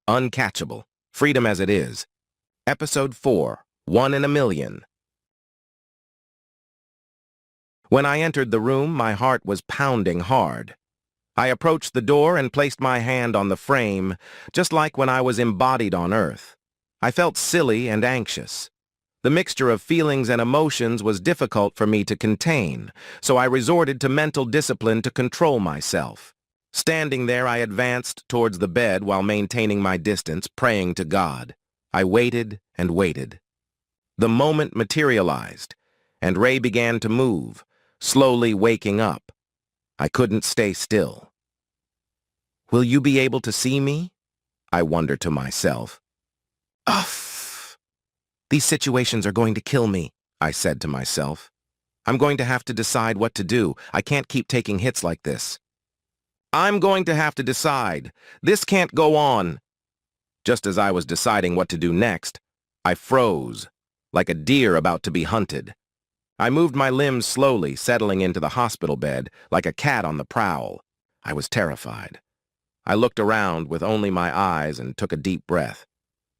Uncatchable, Freedom as It Is. Episode 4, 1 in a Million. When I entered the room, my heart was pounding hard. I approached the door and placed my hand on the frame, just like when I was embodied on Earth. I felt silly and anxious. The mixture of feelings and emotions was difficult for me to contain, so I resorted to mental discipline to control myself. Standing there, I advanced towards the bed while maintaining my distance, praying to God. I waited and waited. The moment materialized, and Ray began to move, slowly waking up. I couldn't stay still. Will you be able to see me? I wondered to myself. Uff! These situations are going to kill me, I said to myself. I'm going to have to decide what to do. I can't keep taking hits like this. I'm going to have to decide. This can't go on. Just as I was deciding what to do next, I froze, like a deer about to be hunted. I moved my limbs slowly, settling into the hospital bed like a cat on the prowl. I was terrified. I looked around with only my eyes and took a deep breath.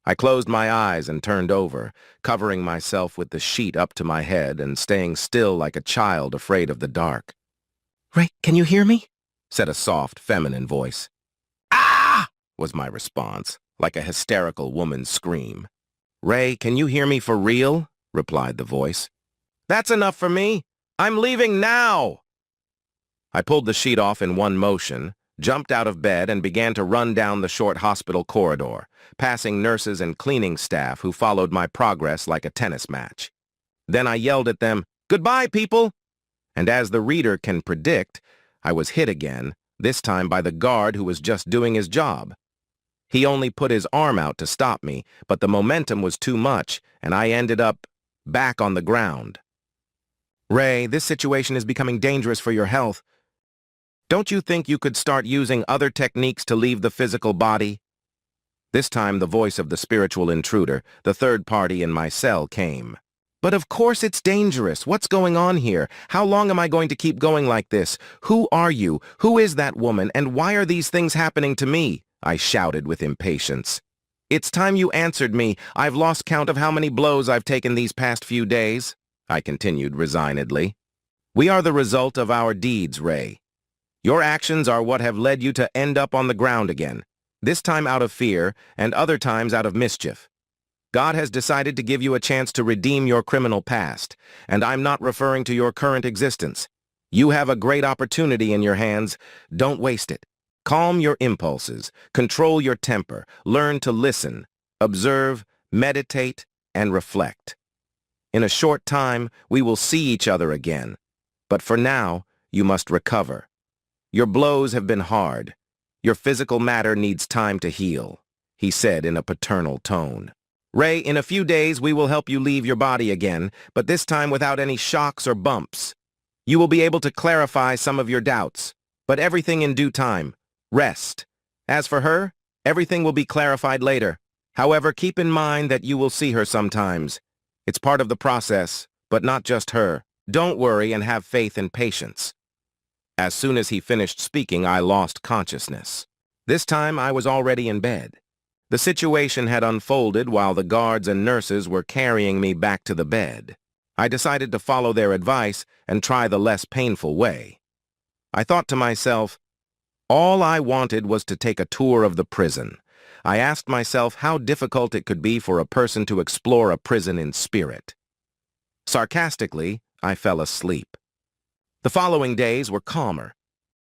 I closed my eyes and turned over, covering myself with the sheet up to my head and staying still like a child afraid of the dark. "Ray, can you hear me?" said a soft, feminine voice. "Ah!" was my response, like a hysterical woman's scream. "Ray, can you hear me for real?" replied the voice. "That's enough for me. I'm leaving now!" I pulled the sheet off in one motion, jumped out of bed, and began to run down the short hospital corridor, passing nurses and cleaning staff who followed my progress like a tennis match. Then I yelled at them, "Goodbye, people!" And as the reader can predict, I was hit again, this time by the guard who was just doing his job. He only put his arm out to stop me, but the momentum was too much, and I ended up back on the ground. "Ray, this situation is becoming dangerous for your health. Don't you think you could start using other techniques to leave the physical body?" This time the voice of the spiritual intruder, the third party in my cell, came. "But of course it's dangerous. What's going on here? How long am I going to keep going like this? Who are you? Who is that woman? And why are these things happening to me?" I shouted with impatience. "It's time you answered me. I've lost count of how many blows I've taken these past few days," I continued resignedly. "We are the result of our deeds, Ray. Your actions are what have led you to end up on the ground again, this time out of fear and other times out of mischief. God has decided to give you a chance to redeem your criminal past, and I'm not referring to your current existence. You have a great opportunity in your hands. Don't waste it. Calm your impulses, control your temper, learn to listen, observe, meditate, and reflect. In a short time, we will see each other again. But for now, you must recover. Your blows have been hard. Your physical matter needs time to heal," he said in a paternal tone. "Ray, in a few days we will help you leave your body again, but this time without any shocks or bumps. You will be able to clarify some of your doubts, but everything in due time. Rest. As for her, everything will be clarified later. However, keep in mind that you will see her sometimes. It's part of the process, but not just her. Don't worry and have faith and patience." As soon as he finished speaking, I lost consciousness. This time I was already in bed. The situation had unfolded while the guards and nurses were carrying me back to the bed. I decided to follow their advice and try the less painful way. I thought to myself, all I wanted was to take a tour of the prison. I asked myself how difficult it could be for a person to explore a prison in spirit. Sarcastically, I fell asleep. The following days were calmer.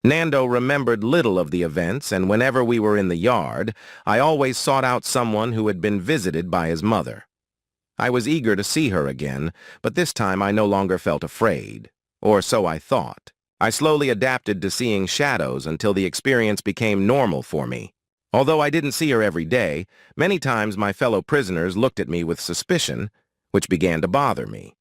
Nando remembered little of the events, and whenever we were in the yard, I always sought out someone who had been visited by his mother. I was eager to see her again, but this time I no longer felt afraid, or so I thought. I slowly adapted to seeing shadows until the experience became normal for me. Although I didn't see her every day, many times my fellow prisoners looked at me with suspicion, which began to bother me.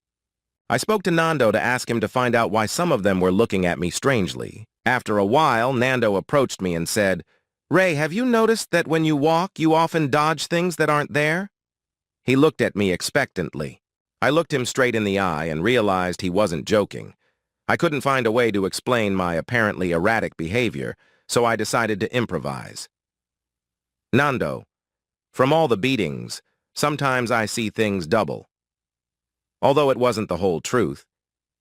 I spoke to Nando to ask him to find out why some of them were looking at me strangely. After a while, Nando approached me and said, "Ray, have you noticed that when you walk, you often dodge things that aren't there?" He looked at me expectantly. I looked him straight in the eye and realized he wasn't joking. I couldn't find a way to explain my apparently erratic behavior, so I decided to improvise. "Nando, From all the beatings, sometimes I see things double. Although it wasn't the whole truth,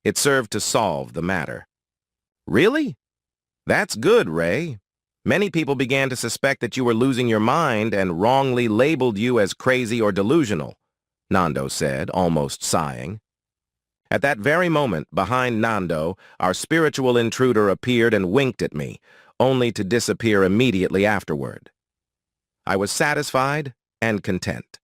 it served to solve the matter. Really? That's good, Ray. Many people began to suspect that you were losing your mind and wrongly labeled you as crazy or delusional, Nando said, almost sighing. At that very moment, behind Nando, our spiritual intruder appeared and winked at me, only to disappear immediately afterward. I was satisfied and content.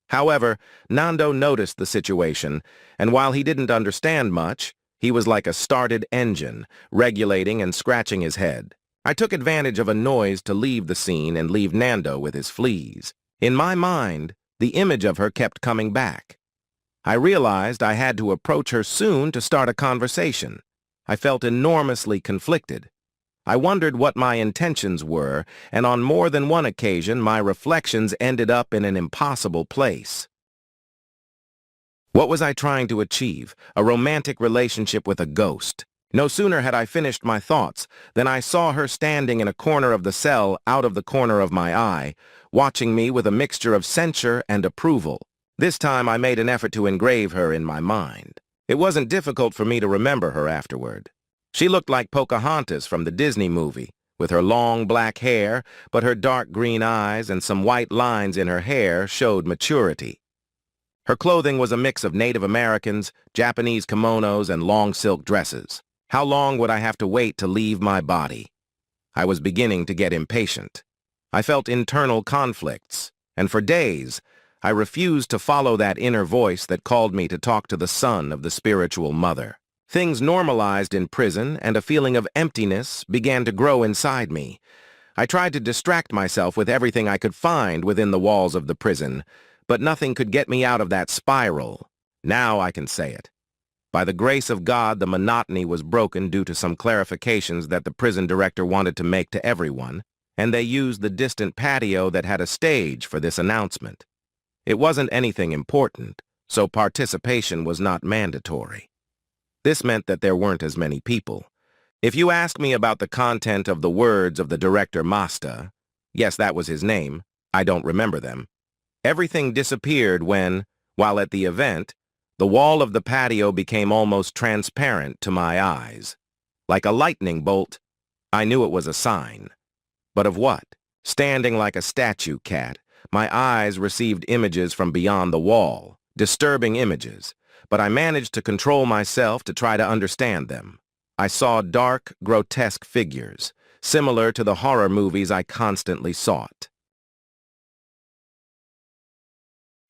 However, Nando noticed the situation, and while he didn't understand much, he was like a started engine, regulating and scratching his head. I took advantage of a noise to leave the scene and leave Nando with his fleas. In my mind, the image of her kept coming back. I realized I had to approach her soon to start a conversation. I felt enormously conflicted. I wondered what my intentions were, and on more than one occasion my reflections ended up in an impossible place. What was I trying to achieve? A romantic relationship with a ghost. No sooner had I finished my thoughts than I saw her standing in a corner of the cell out of the corner of my eye, watching me with a mixture of censure and approval. This time I made an effort to engrave her in my mind. It wasn't difficult for me to remember her afterward. She looked like Pocahontas from the Disney movie, with her long black hair, but her dark green eyes and some white lines in her hair showed maturity. Her clothing was a mix of Native Americans, Japanese kimonos, and long silk dresses. How long would I have to wait to leave my body? I was beginning to get impatient. I felt internal conflicts, and for days, I refused to follow that inner voice that called me to talk to the son of the spiritual mother. Things normalized in prison, and a feeling of emptiness began to grow inside me. I tried to distract myself with everything I could find within the walls of the prison, but nothing could get me out of that spiral. Now I can say it. By the grace of God, the monotony was broken due to some clarifications that the prison director wanted to make to everyone, and they used the distant patio that had a stage for this announcement. It wasn't anything important, so participation was not mandatory. This meant that there weren't as many people. If you ask me about the content of the words of the director Masta, yes, that was his name, I don't remember them. Everything disappeared when, while at the event, the wall of the patio became almost transparent to my eyes. Like a lightning bolt, I knew it was a sign. But of what? Standing like a statue cat, my eyes received images from beyond the wall, disturbing images, but I managed to control myself to try to understand them. I saw dark, grotesque figures, similar to the horror movies I constantly sought.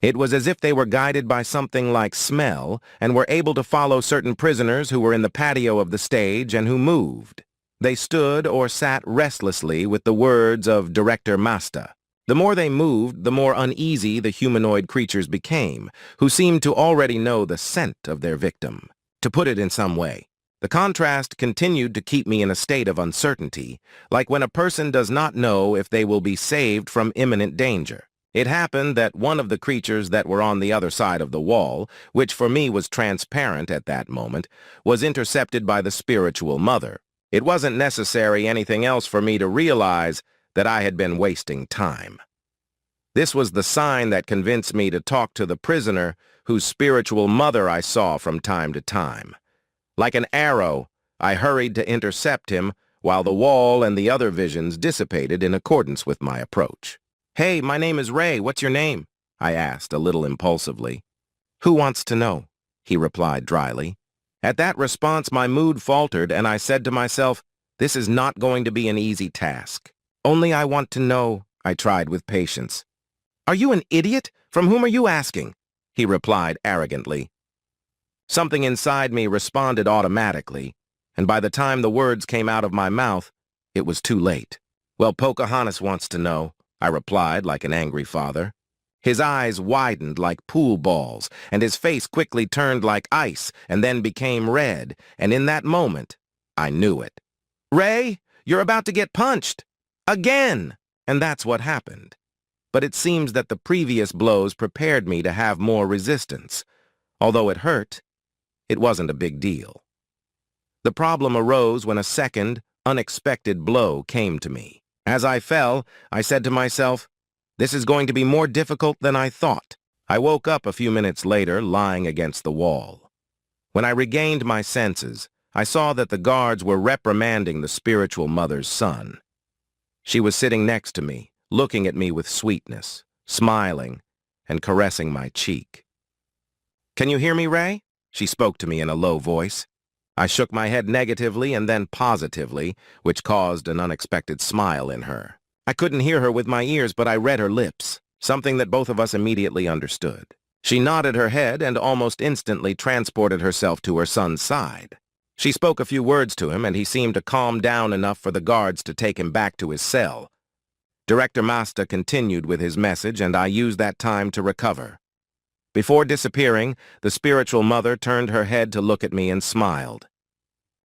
It was as if they were guided by something like smell and were able to follow certain prisoners who were in the patio of the stage and who moved. They stood or sat restlessly with the words of Director Masta. The more they moved, the more uneasy the humanoid creatures became, who seemed to already know the scent of their victim. To put it in some way, the contrast continued to keep me in a state of uncertainty, like when a person does not know if they will be saved from imminent danger. It happened that one of the creatures that were on the other side of the wall, which for me was transparent at that moment, was intercepted by the spiritual mother. It wasn't necessary anything else for me to realize that I had been wasting time. This was the sign that convinced me to talk to the prisoner whose spiritual mother I saw from time to time. Like an arrow, I hurried to intercept him while the wall and the other visions dissipated in accordance with my approach. "Hey, my name is Ray. What's your name?" I asked a little impulsively. "Who wants to know?" he replied dryly. At that response, my mood faltered, and I said to myself, this is not going to be an easy task. "Only I want to know," I tried with patience. "Are you an idiot? From whom are you asking?" he replied arrogantly. Something inside me responded automatically, and by the time the words came out of my mouth, it was too late. "Well, Pocahontas wants to know," I replied like an angry father. His eyes widened like pool balls, and his face quickly turned like ice and then became red, and in that moment, I knew it. "Ray, you're about to get punched! Again!" And that's what happened. But it seems that the previous blows prepared me to have more resistance. Although it hurt, it wasn't a big deal. The problem arose when a second, unexpected blow came to me. As I fell, I said to myself, This is going to be more difficult than I thought. I woke up a few minutes later, lying against the wall. When I regained my senses, I saw that the guards were reprimanding the spiritual mother's son. She was sitting next to me, looking at me with sweetness, smiling, and caressing my cheek. "Can you hear me, Ray?" She spoke to me in a low voice. I shook my head negatively and then positively, which caused an unexpected smile in her. I couldn't hear her with my ears, but I read her lips, something that both of us immediately understood. She nodded her head and almost instantly transported herself to her son's side. She spoke a few words to him, and he seemed to calm down enough for the guards to take him back to his cell. Director Masta continued with his message, and I used that time to recover. Before disappearing, the spiritual mother turned her head to look at me and smiled.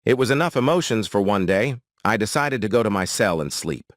It was enough emotions for one day. I decided to go to my cell and sleep.